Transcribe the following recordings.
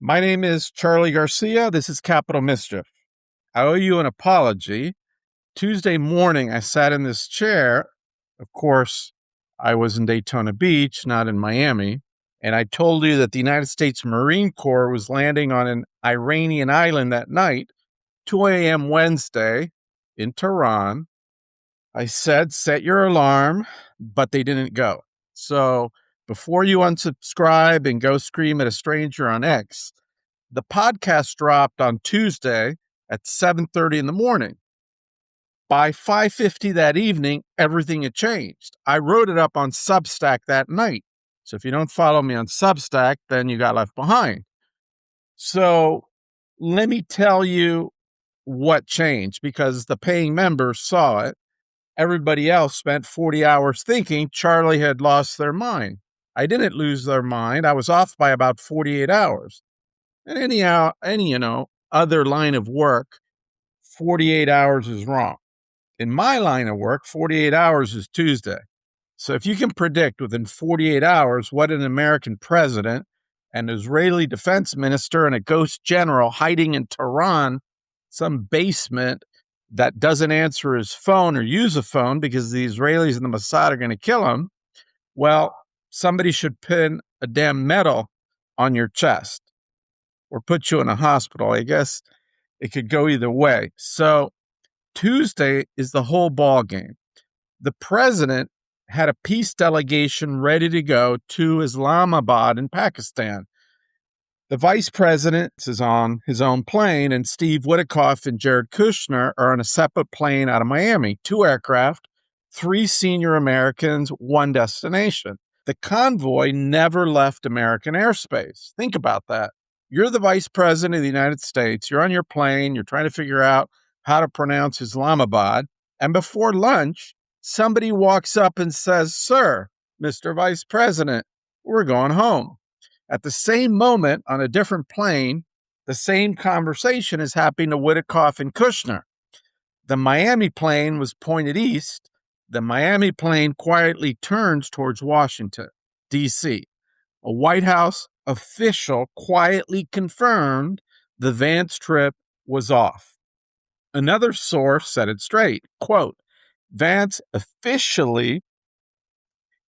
My name is Charlie Garcia. This is Capital Mischief. I owe you an apology. Tuesday morning, I sat in this chair. Of course, I was in Daytona Beach, not in Miami. And I told you that the United States Marine Corps was landing on an Iranian island that night, 2 a.m. Wednesday in Tehran. I said, set your alarm, but they didn't go. So before you unsubscribe and go scream at a stranger on X, the podcast dropped on Tuesday at 7:30 in the morning. By 5:50 that evening, everything had changed. I wrote it up on Substack that night. So if you don't follow me on Substack, then you got left behind. So let me tell you what changed, because the paying members saw it. Everybody else spent 40 hours thinking Charlie had lost their mind. I didn't lose their mind. I was off by about 48 hours. And any other line of work, 48 hours is wrong. In my line of work, 48 hours is Tuesday. So if you can predict within 48 hours what an American president, an Israeli defense minister, and a ghost general hiding in Tehran, some basement that doesn't answer his phone or use a phone because the Israelis and the Mossad are going to kill him, well, somebody should pin a damn medal on your chest or put you in a hospital. I guess it could go either way. So Tuesday is the whole ball game. The president had a peace delegation ready to go to Islamabad in Pakistan. The vice president is on his own plane, and Steve Witkoff and Jared Kushner are on a separate plane out of Miami, 2 aircraft, 3 senior Americans, 1 destination. The convoy never left American airspace. Think about that. You're the vice president of the United States. You're on your plane. You're trying to figure out how to pronounce Islamabad. And before lunch, somebody walks up and says, "Sir, Mr. Vice President, we're going home." At the same moment, on a different plane, the same conversation is happening to Witkoff and Kushner. The Miami plane was pointed east. The Miami plane quietly turns towards Washington, D.C. A White House official quietly confirmed the Vance trip was off. Another source said it straight, quote, "Vance officially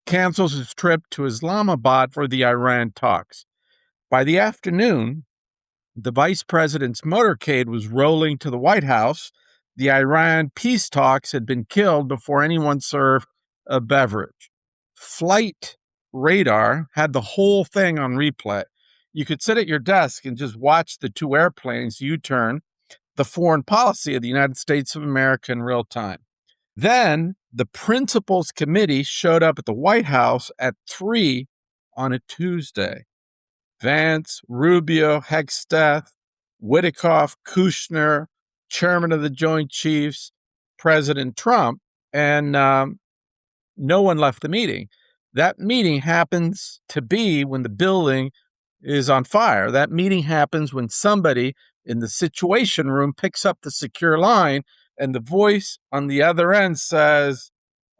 cancels his trip to Islamabad for the Iran talks." By the afternoon, the vice president's motorcade was rolling to the White House. The Iran peace talks had been killed before anyone served a beverage. Flight radar had the whole thing on replay. You could sit at your desk and just watch the 2 airplanes U-turn the foreign policy of the United States of America in real time. Then the principals committee showed up at the White House at 3 on a Tuesday. Vance, Rubio, Hexteth, Witkoff, Kushner, chairman of the Joint Chiefs, President Trump, and no one left the meeting. That meeting happens to be when the building is on fire. That meeting happens when somebody in the Situation Room picks up the secure line and the voice on the other end says,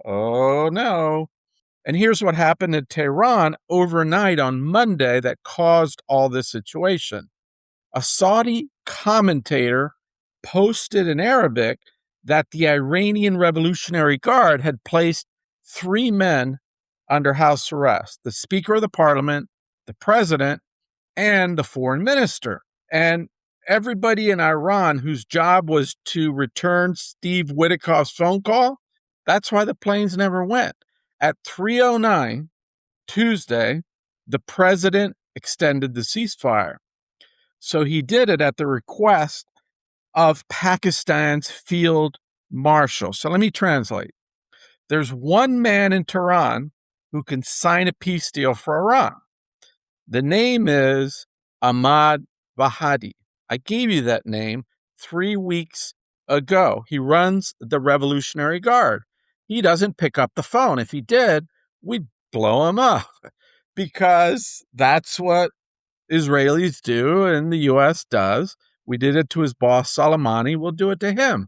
"Oh no." And here's what happened in Tehran overnight on Monday that caused all this situation. A Saudi commentator posted in Arabic that the Iranian Revolutionary Guard had placed 3 men under house arrest: the Speaker of the Parliament, the President, and the Foreign Minister. And everybody in Iran whose job was to return Steve Witkoff's phone call, that's why the planes never went. At 3:09 Tuesday, the president extended the ceasefire. So he did it at the request of Pakistan's field marshal. So let me translate. There's one man in Tehran who can sign a peace deal for Iran. The name is Ahmad Vahidi. I gave you that name 3 weeks ago. He runs the Revolutionary Guard. He doesn't pick up the phone. If he did, we'd blow him up because that's what Israelis do and the U.S. does. We did it to his boss, Soleimani. We'll do it to him.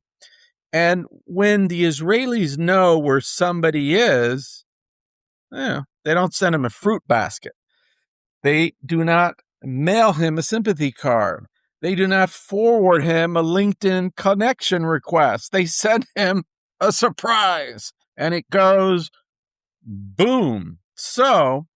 And when the Israelis know where somebody is, they don't send him a fruit basket. They do not mail him a sympathy card. They do not forward him a LinkedIn connection request. They send him a surprise, and it goes boom. So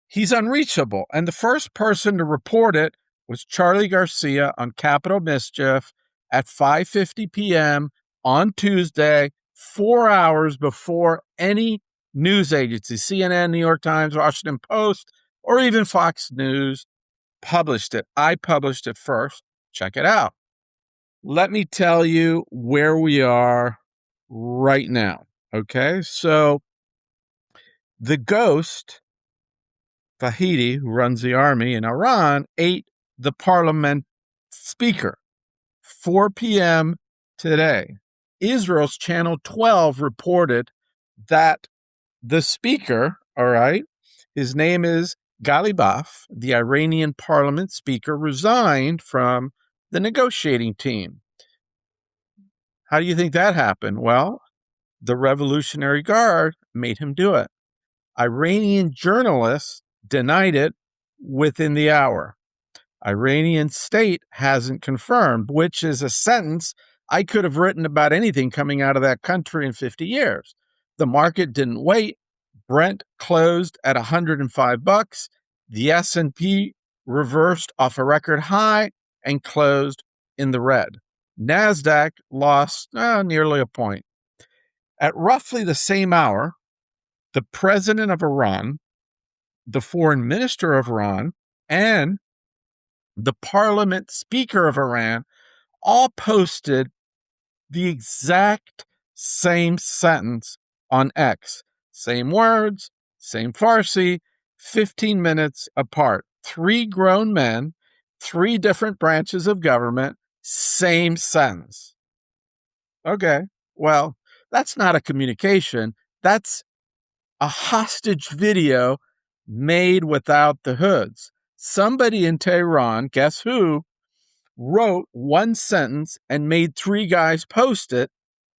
he's unreachable. And the first person to report it was Charlie Garcia on Capitol Mischief at 5:50 p.m. on Tuesday, 4 hours before any news agency, CNN, New York Times, Washington Post, or even Fox News published it. I published it first. Check it out. Let me tell you where we are right now. Okay, so the ghost, Vahidi, who runs the army in Iran, ate the parliament speaker. 4 p.m. today. Israel's Channel 12 reported that the speaker, all right, his name is Ghalibaf, the Iranian parliament speaker, resigned from the negotiating team. How do you think that happened? Well, the Revolutionary Guard made him do it. Iranian journalists denied it within the hour. Iranian state hasn't confirmed, which is a sentence I could have written about anything coming out of that country in 50 years. The market didn't wait. Brent closed at $105. The S&P reversed off a record high and closed in the red. NASDAQ lost nearly a point. At roughly the same hour, the president of Iran, the foreign minister of Iran, and the parliament speaker of Iran all posted the exact same sentence on X. Same words, same Farsi, 15 minutes apart. 3 grown men, 3 different branches of government, same sentence. Okay, well, that's not a communication. That's a hostage video made without the hoods. Somebody in Tehran, guess who, wrote one sentence and made 3 guys post it,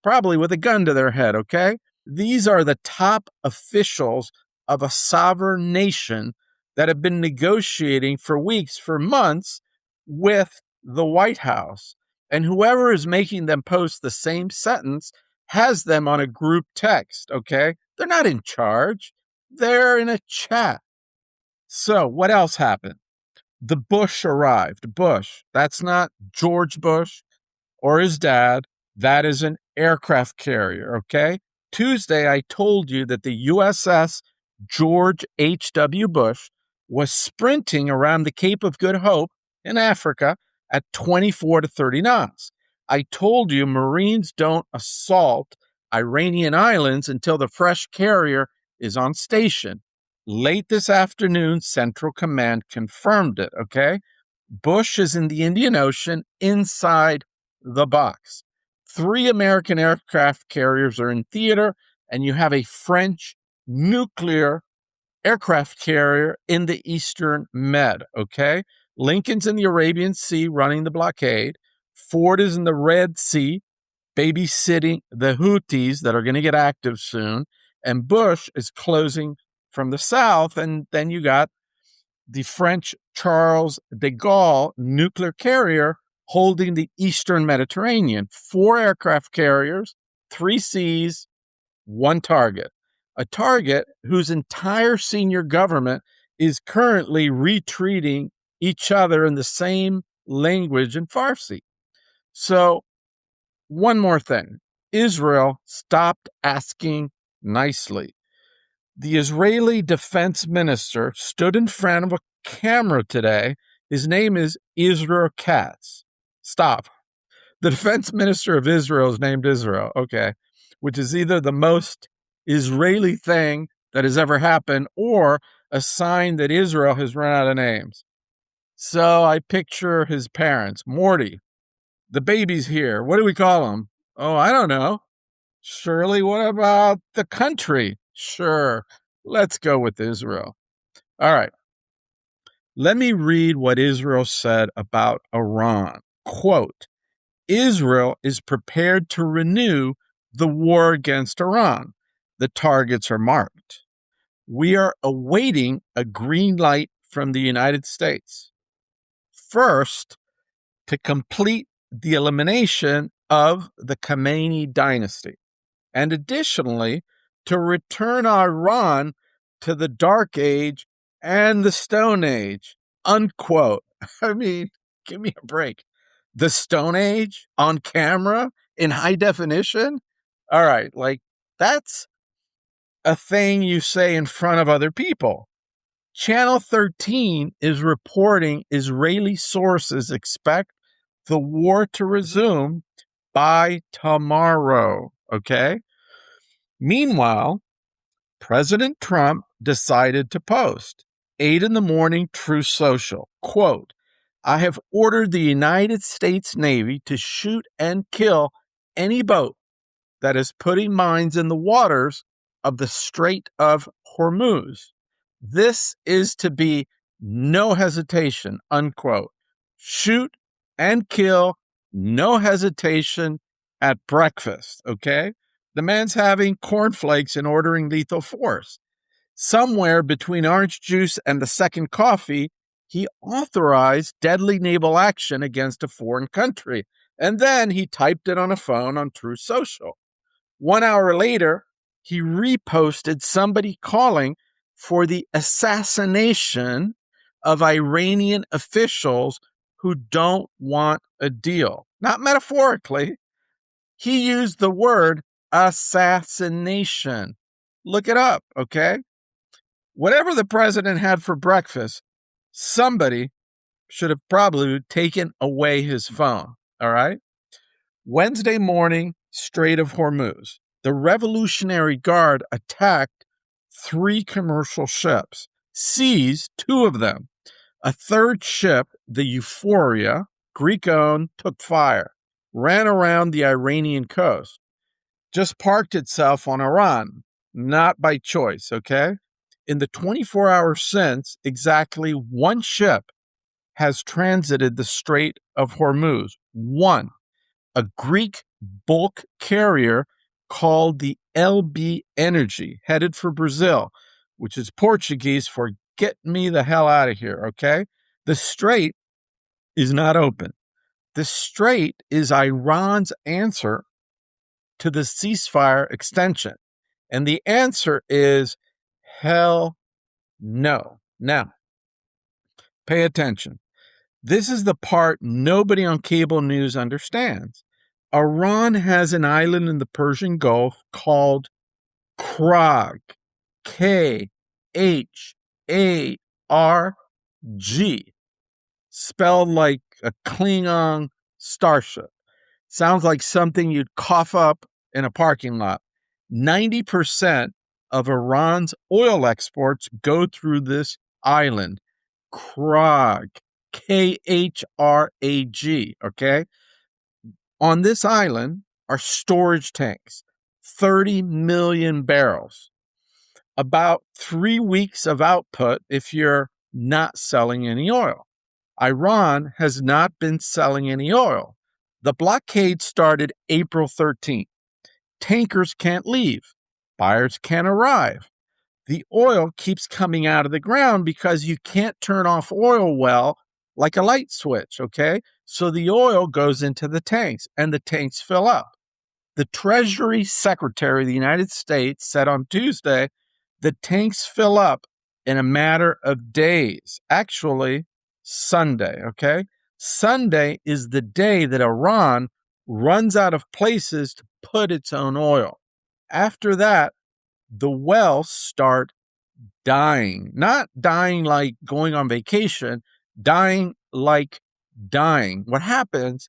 probably with a gun to their head, okay? These are the top officials of a sovereign nation that have been negotiating for weeks, for months, with the White House. And whoever is making them post the same sentence has them on a group text, okay? They're not in charge. They're in a chat. So what else happened? The Bush arrived. Bush, that's not George Bush or his dad. That is an aircraft carrier, okay? Tuesday, I told you that the USS George H.W. Bush was sprinting around the Cape of Good Hope in Africa at 24 to 30 knots. I told you Marines don't assault Iranian islands until the fresh carrier is on station. Late this afternoon, Central Command confirmed it, okay? Bush is in the Indian Ocean inside the box. 3 American aircraft carriers are in theater, and you have a French nuclear aircraft carrier in the Eastern Med, okay? Lincoln's in the Arabian Sea running the blockade. Ford is in the Red Sea babysitting the Houthis that are going to get active soon. And Bush is closing from the south. And then you got the French Charles de Gaulle nuclear carrier holding the Eastern Mediterranean. 4 aircraft carriers, 3 seas, 1 target. A target whose entire senior government is currently retreating each other in the same language in Farsi. So, one more thing. Israel stopped asking nicely. The Israeli defense minister stood in front of a camera today. His name is Israel Katz. Stop. The defense minister of Israel is named Israel, okay, which is either the most Israeli thing that has ever happened or a sign that Israel has run out of names. So I picture his parents. Morty, the baby's here. What do we call him? Oh, I don't know. Shirley, what about the country? Sure, let's go with Israel. All right. Let me read what Israel said about Iran. Quote, Israel is prepared to renew the war against Iran. The targets are marked. We are awaiting a green light from the United States. First, to complete the elimination of the Khamenei dynasty, and additionally, to return Iran to the Dark Age and the Stone Age, unquote. I mean, give me a break. The Stone Age on camera in high definition? All right, like that's a thing you say in front of other people. Channel 13 is reporting Israeli sources expect the war to resume by tomorrow, okay? Meanwhile, President Trump decided to post 8 in the morning Truth Social, quote, I have ordered the United States Navy to shoot and kill any boat that is putting mines in the waters of the Strait of Hormuz. This is to be no hesitation, unquote. Shoot and kill, no hesitation at breakfast, okay? The man's having cornflakes and ordering lethal force. Somewhere between orange juice and the second coffee, he authorized deadly naval action against a foreign country. And then he typed it on a phone on Truth Social. 1 hour later, he reposted somebody calling for the assassination of Iranian officials who don't want a deal. Not metaphorically. He used the word assassination. Look it up, okay? Whatever the president had for breakfast, somebody should have probably taken away his phone, all right? Wednesday morning, Strait of Hormuz. The Revolutionary Guard attacked 3 commercial ships, seized 2 of them. A third ship, the Euphoria, Greek-owned, took fire, ran around the Iranian coast, just parked itself on Iran, not by choice, okay? In the 24 hours since, exactly 1 ship has transited the Strait of Hormuz. 1. A Greek bulk carrier called the LB Energy, headed for Brazil, which is Portuguese for get me the hell out of here, okay? The strait is not open. The strait is Iran's answer to the ceasefire extension. And the answer is hell no. Now, pay attention. This is the part nobody on cable news understands. Iran has an island in the Persian Gulf called Krag, K-H-A-R-G, spelled like a Klingon starship. Sounds like something you'd cough up in a parking lot. 90% of Iran's oil exports go through this island, Krag, K-H-R-A-G, okay? On this island are storage tanks, 30 million barrels, about 3 weeks of output if you're not selling any oil. Iran has not been selling any oil. The blockade started April 13th. Tankers can't leave. Buyers can't arrive. The oil keeps coming out of the ground because you can't turn off oil well like a light switch, okay? So the oil goes into the tanks and the tanks fill up. The Treasury Secretary of the United States said on Tuesday the tanks fill up in a matter of days. Actually, Sunday, okay? Sunday is the day that Iran runs out of places to put its own oil. After that, the wells start dying. Not dying like going on vacation, dying like dying. What happens,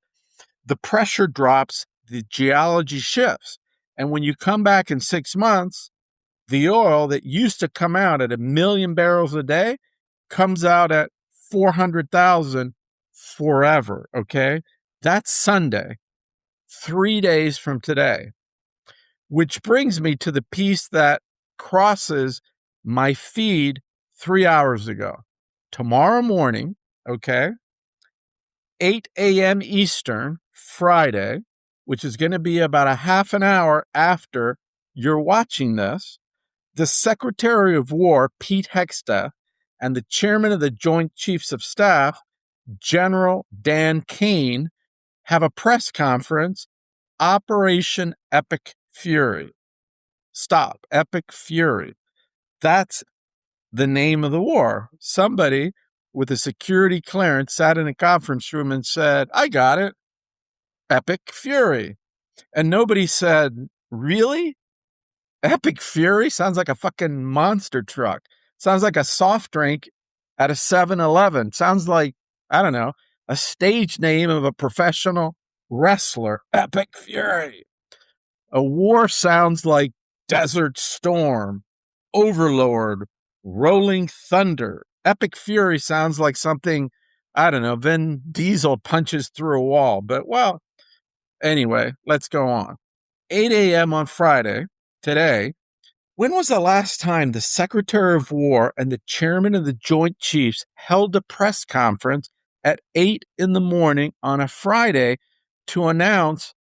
the pressure drops, the geology shifts. And when you come back in 6 months, the oil that used to come out at 1 million barrels a day comes out at 400,000 forever, okay? That's Sunday, 3 days from today. Which brings me to the piece that crosses my feed 3 hours ago. Tomorrow morning, okay, 8 a.m. Eastern, Friday, which is going to be about a half an hour after you're watching this, the Secretary of War, Pete Hegseth, and the Chairman of the Joint Chiefs of Staff, General Dan Kane have a press conference, Operation Epic Fury. Stop, Epic Fury. That's the name of the war. Somebody with a security clearance sat in a conference room and said, I got it, Epic Fury. And nobody said, really? Epic Fury? Sounds like a fucking monster truck. Sounds like a soft drink at a 7-Eleven. Sounds like, I don't know, a stage name of a professional wrestler. Epic Fury. A war sounds like Desert Storm, Overlord, Rolling Thunder. Epic Fury sounds like something, I don't know, Vin Diesel punches through a wall. But, well, anyway, let's go on. 8 a.m. on Friday, today. When was the last time the Secretary of War and the Chairman of the Joint Chiefs held a press conference at 8 in the morning on a Friday to announce,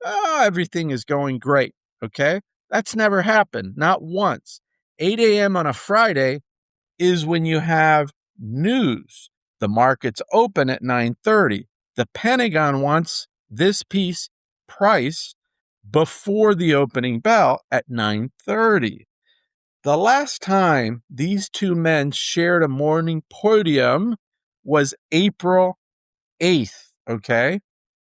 oh, everything is going great, okay? That's never happened, not once. 8 a.m. on a Friday is when you have news. The markets open at 9:30. The Pentagon wants this piece priced before the opening bell at 9:30. The last time these two men shared a morning podium was April 8th, okay?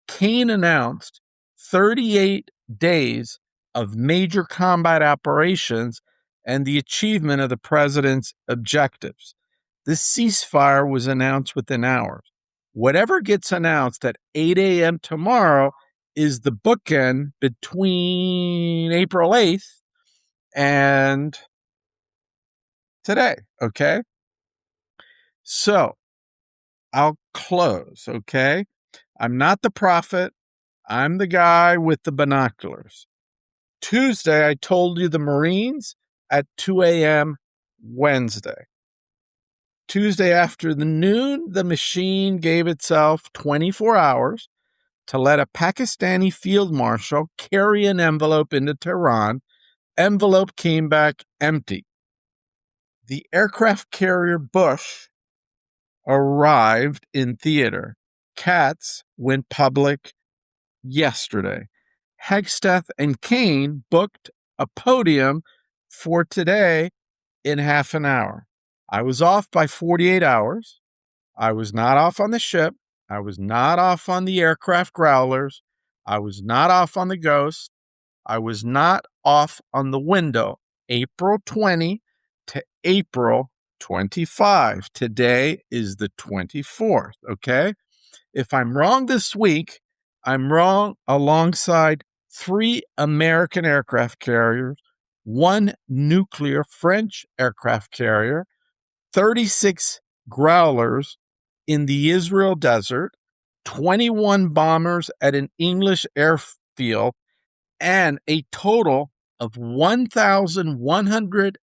Kane announced 38 days of major combat operations and the achievement of the president's objectives. This ceasefire was announced within hours. Whatever gets announced at 8 a.m. tomorrow is the bookend between April 8th and today, okay? So I'll close, okay? I'm not the prophet. I'm the guy with the binoculars. Tuesday, I told you the Marines at 2 a.m. Wednesday. Tuesday afternoon, the machine gave itself 24 hours to let a Pakistani field marshal carry an envelope into Tehran. Envelope came back empty. The aircraft carrier Bush arrived in theater. Katz went public yesterday. Hegsteth and Kane booked a podium for today in half an hour. I was off by 48 hours. I was not off on the ship. I was not off on the aircraft growlers. I was not off on the Ghost. I was not off on the window. April 20 to April 25. Today is the 24th, okay? If I'm wrong this week, I'm wrong alongside 3 American aircraft carriers, 1 nuclear French aircraft carrier, 36 growlers in the Israel desert, 21 bombers at an English airfield, and a total of 1,100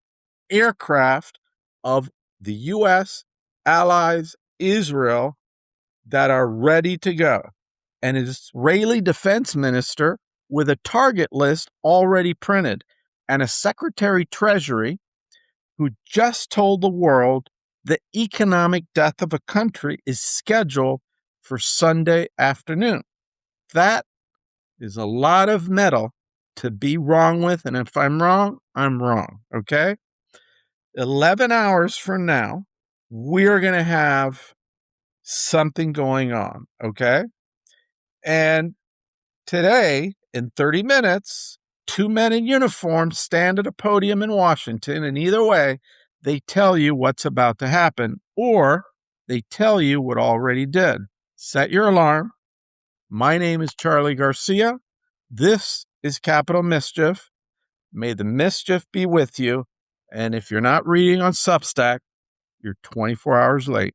aircraft of the U.S., allies, Israel, that are ready to go. An Israeli defense minister with a target list already printed, and a secretary treasury who just told the world the economic death of a country is scheduled for Sunday afternoon. That is a lot of metal to be wrong with, and if I'm wrong, I'm wrong, okay? 11 hours from now, we're going to have something going on, okay? And today, in 30 minutes, 2 men in uniform stand at a podium in Washington, and either way, they tell you what's about to happen, or they tell you what already did. Set your alarm. My name is Charlie Garcia. This is Capital Mischief. May the mischief be with you. And if you're not reading on Substack, you're 24 hours late.